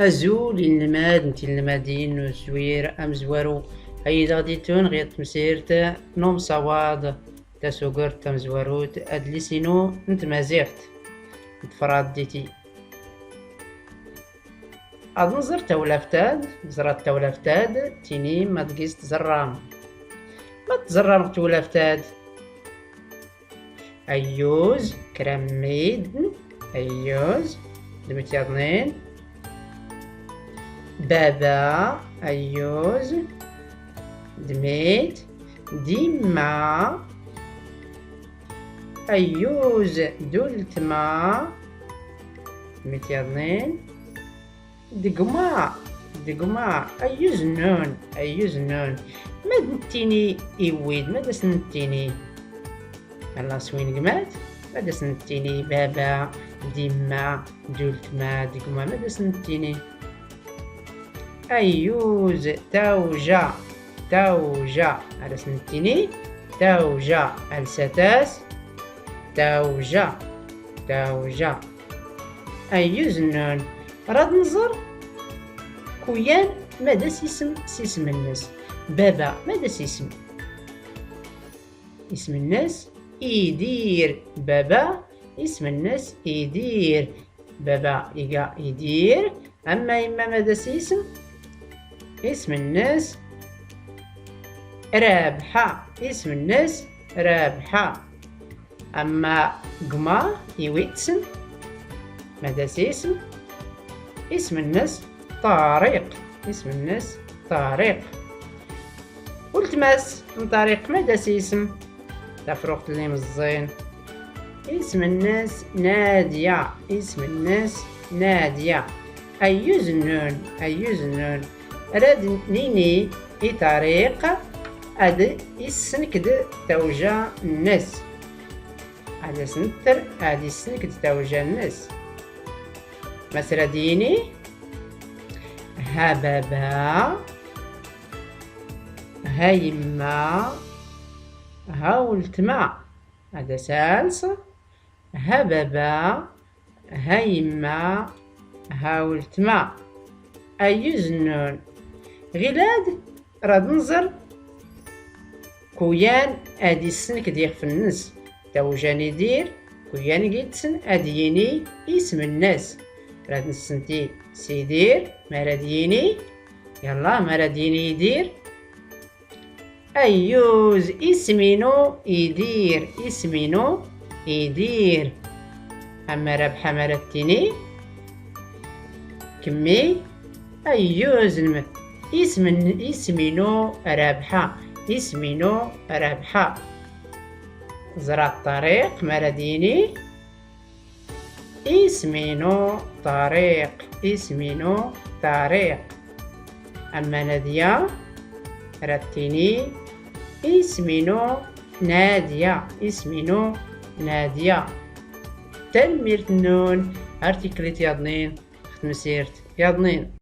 أزول الماد نتي المادين الزوير أم زوارو أيضا غادي تون غير تمسيرت نوم صواد تسوقر تمزواروت أدلسينو نتمازيغت نتفراد ديتي أظنزر تولفتاد زرات تولفتاد تيني ما تقيس تزرام ما تزرام تولفتاد أيوز كراميد أيوز دمتياضنين بابا أيوز دميت ديما أيوز دولتما دمتياضنين دقما أيوز نون ما دنتيني إيويد ما دسنتيني الله سوين قمات ما دسنتيني بابا ديما دولتما دقما ما دسنتيني أيوز توجا على سنتيني توجا الستاس توجا أيوز نون راد نزر كويان ماذا سيسم الناس بابا ماذا سيسم اسم الناس يدير بابا اسم الناس يدير بابا يدير أما إما ماذا سيسم اسم الناس رابحة اسم الناس رابحة أما قما يويتسن ماذا سيسم اسم الناس طارق اسم الناس طارق قلت ماس من طريق ماذا سيسم تفرقت لي مزين اسم الناس نادية اسم الناس نادية أيوز نون راد نيني اي طريق اد السنكد توجا الناس هذا سنتر ادي السنكد توجا الناس مثلا ديني ها بابا ها يما ها ولتما هذا سالس ها بابا ها يما ها ولتما أيوز نون غلاد راد نزر كويان ادي السنك ديال في الناس توجاني دير كويان قيتسن اديني اسم الناس راد نسنتي سيدير ما راديني يلا ما راديني يدير أيوز اسمينو يدير أما ربحة مرتيني كمي أيوز اسمينو رابحة زرع الطريق مرديني اسمينو طريق أما نادية رتيني اسمينو نادية تنميرت النون ارتكليت ياضنين ختم سيرت ياضنين